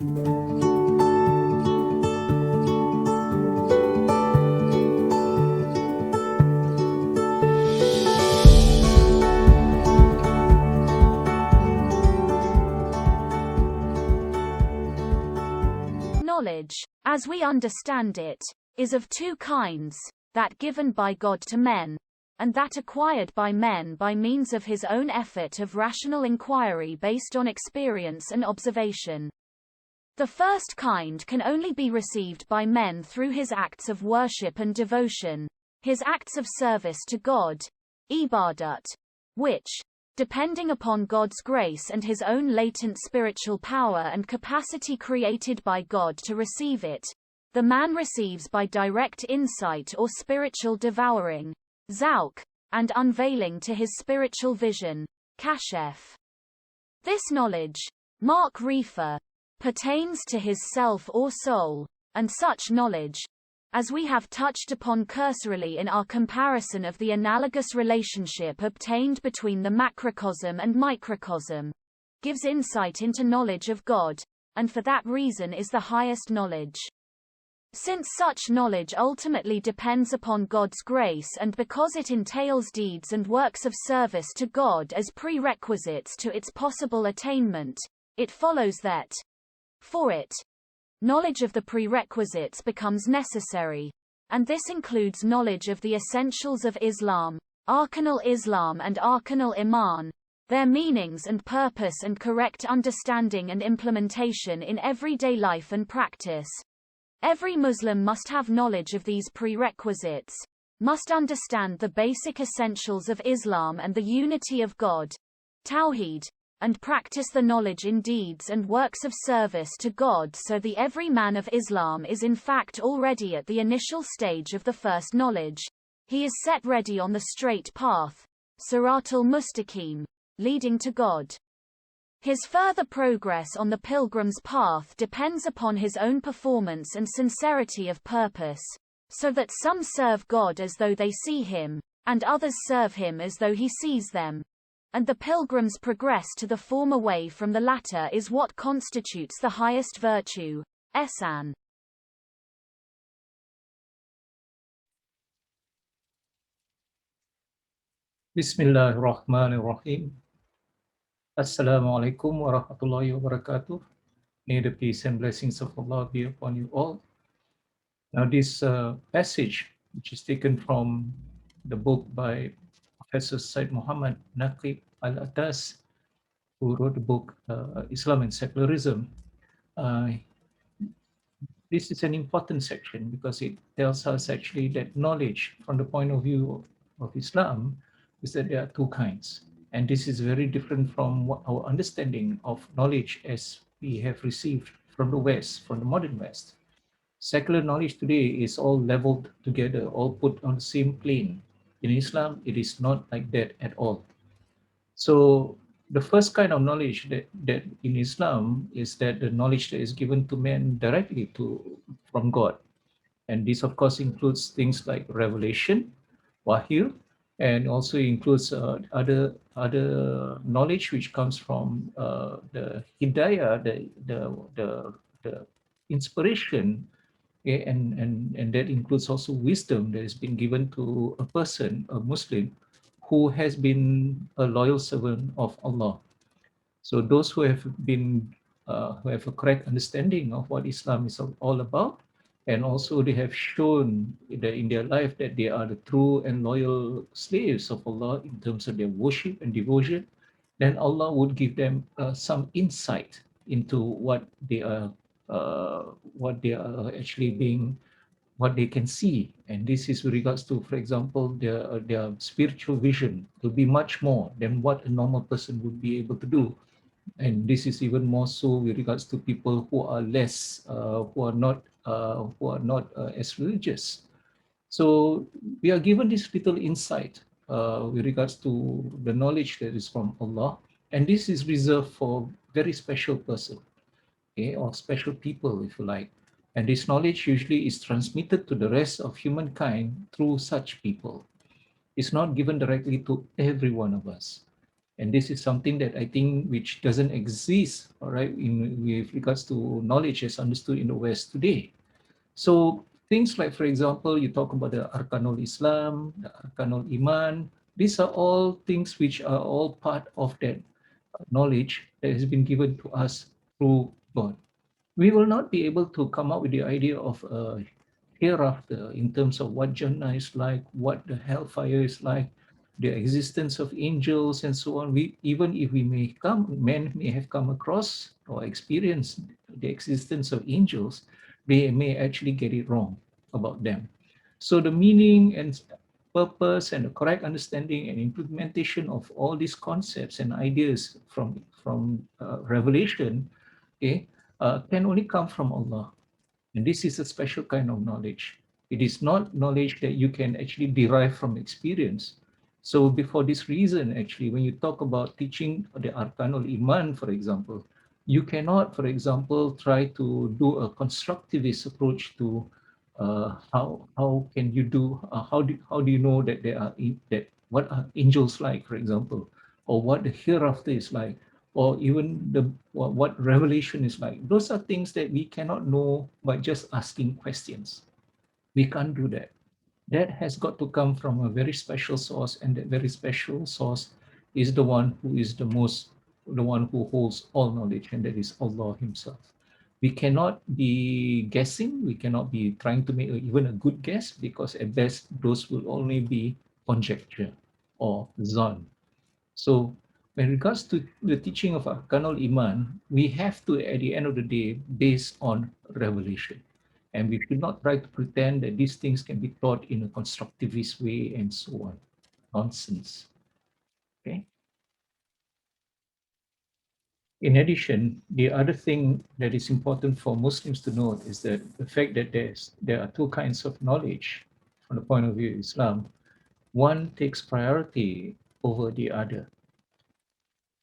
Knowledge, as we understand it, is of two kinds, that given by God to men, and that acquired by men by means of his own effort of rational inquiry based on experience and observation. The first kind can only be received by men through his acts of worship and devotion, his acts of service to God, ibadat, which, depending upon God's grace and his own latent spiritual power and capacity created by God to receive it, the man receives by direct insight or spiritual devouring, zawq, and unveiling to his spiritual vision, kashef. This knowledge, Mark Refer, pertains to his self or soul, and such knowledge, as we have touched upon cursorily in our comparison of the analogous relationship obtained between the macrocosm and microcosm, gives insight into knowledge of God, and for that reason is the highest knowledge. Since such knowledge ultimately depends upon God's grace and because it entails deeds and works of service to God as prerequisites to its possible attainment, it follows that, for it, knowledge of the prerequisites becomes necessary, and this includes knowledge of the essentials of Islam, Arkanul Islam and Arkanul Iman, their meanings and purpose and correct understanding and implementation in everyday life and practice. Every Muslim must have knowledge of these prerequisites, must understand the basic essentials of Islam and the unity of God, Tawheed, and practice the knowledge in deeds and works of service to God so the every man of Islam is in fact already at the initial stage of the first knowledge. He is set ready on the straight path, Siratul Mustaqim, leading to God. His further progress on the pilgrim's path depends upon his own performance and sincerity of purpose, so that some serve God as though they see him, and others serve him as though he sees them. And the pilgrim's progress to the former way from the latter is what constitutes the highest virtue, ihsan. Bismillahirrahmanirrahim. Assalamualaikum warahmatullahi wabarakatuh. May the peace and blessings of Allah be upon you all. Now this passage, which is taken from the book by Professor Syed Muhammad Naquib al-Attas, who wrote the book Islam and Secularism. This is an important section because it tells us actually that knowledge from the point of view of Islam is that there are two kinds. And this is very different from what our understanding of knowledge as we have received from the West, from the modern West. Secular knowledge today is all leveled together, all put on the same plane. In Islam, it is not like that at all. So the first kind of knowledge that in Islam is that the knowledge that is given to men directly from God. And this, of course, includes things like revelation, wahyu, and also includes other knowledge which comes from the hidayah, the inspiration, okay, and that includes also wisdom that has been given to a person, a Muslim, who has been a loyal servant of Allah. So those who have been who have a correct understanding of what Islam is all about, and also they have shown that in their life that they are the true and loyal slaves of Allah in terms of their worship and devotion, then Allah would give them some insight into what they are actually being, what they can see. And this is with regards to, for example, their spiritual vision to be much more than what a normal person would be able to do. And this is even more so with regards to people who are less, who are not as religious. So we are given this little insight with regards to the knowledge that is from Allah, and this is reserved for very special person, okay, or special people, if you like. And this knowledge usually is transmitted to the rest of humankind through such people. It's not given directly to every one of us. And this is something that I think which doesn't exist, all right, in with regards to knowledge as understood in the West today. So things like, for example, you talk about the Arkanul Islam, the Arkanul Iman, these are all things which are all part of that knowledge that has been given to us through God. We will not be able to come up with the idea of a hereafter in terms of what Jannah is like, what the hellfire is like, the existence of angels and so on. We, even if we may come, men may have come across or experienced the existence of angels, they may actually get it wrong about them. So the meaning and purpose and the correct understanding and implementation of all these concepts and ideas from revelation, okay, can only come from Allah. And this is a special kind of knowledge. It is not knowledge that you can actually derive from experience. So before this reason, actually, when you talk about teaching the Arkanul Iman, for example, you cannot, for example, try to do a constructivist approach to how can you do how do you know that there are that what are angels like, for example, or what the hereafter is like, or even the what revelation is like. Those are things that we cannot know by just asking questions. We can't do that. That has got to come from a very special source, and that very special source is the one who is the one who holds all knowledge, and that is Allah Himself. We cannot be guessing, we cannot be trying to make even a good guess, because at best those will only be conjecture or zan. So when regards to the teaching of Arkanul Iman, we have to, at the end of the day, based on revelation. And we should not try to pretend that these things can be taught in a constructivist way and so on. Nonsense. Okay. In addition, the other thing that is important for Muslims to note is that the fact that there are two kinds of knowledge from the point of view of Islam. One takes priority over the other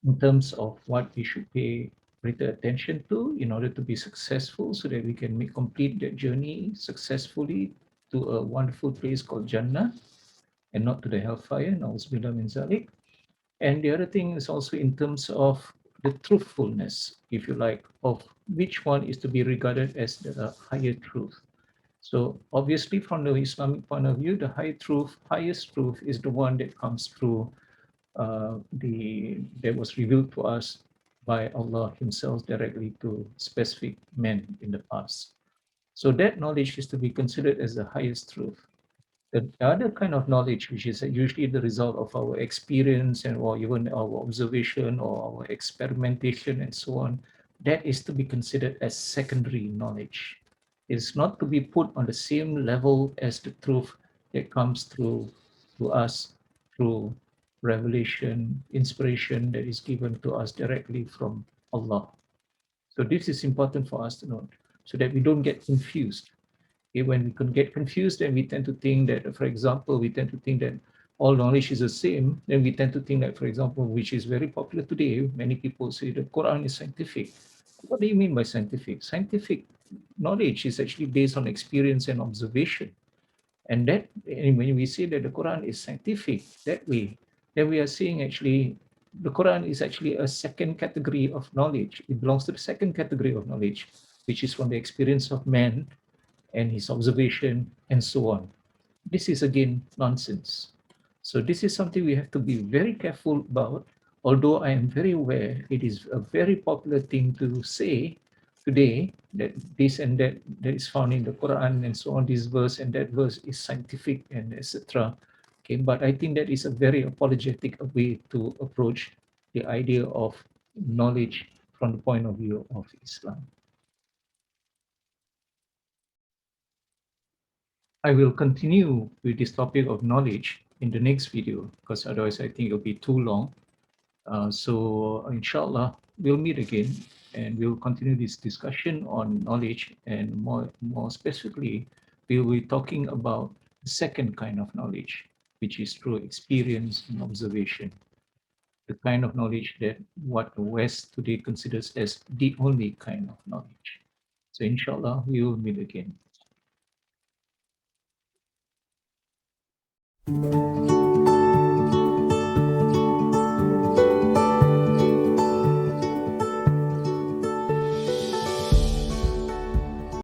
in terms of what we should pay greater attention to in order to be successful, so that we can complete that journey successfully to a wonderful place called Jannah and not to the hellfire. Na'uzubillah min zalik. And the other thing is also in terms of the truthfulness, if you like, of which one is to be regarded as the higher truth. So obviously, from the Islamic point of view, the highest truth is the one that comes through that was revealed to us by Allah Himself directly to specific men in the past. So that knowledge is to be considered as the highest truth. The other kind of knowledge, which is usually the result of our experience and or even our observation or our experimentation and so on, that is to be considered as secondary knowledge. It's not to be put on the same level as the truth that comes through to us through revelation, inspiration that is given to us directly from Allah. So this is important for us to note so that we don't get confused. Okay, when we can get confused, then we tend to think that, for example, we tend to think that all knowledge is the same. Then we tend to think that, for example, which is very popular today, many people say the Quran is scientific. What do you mean by scientific? Scientific knowledge is actually based on experience and observation. And that, and when we say that the Quran is scientific that way, then we are saying actually the Quran is actually a second category of knowledge. It belongs to the second category of knowledge, which is from the experience of man and his observation and so on. This is again nonsense. So this is something we have to be very careful about. Although I am very aware it is a very popular thing to say today that this and that is found in the Quran and so on, this verse and that verse is scientific and etc. Okay, but I think that is a very apologetic way to approach the idea of knowledge from the point of view of Islam. I will continue with this topic of knowledge in the next video, because otherwise I think it'll be too long. So inshallah, we'll meet again and we'll continue this discussion on knowledge, and more specifically, we'll be talking about the second kind of knowledge, which is through experience and observation, the kind of knowledge that what the West today considers as the only kind of knowledge. So inshallah, we will meet again.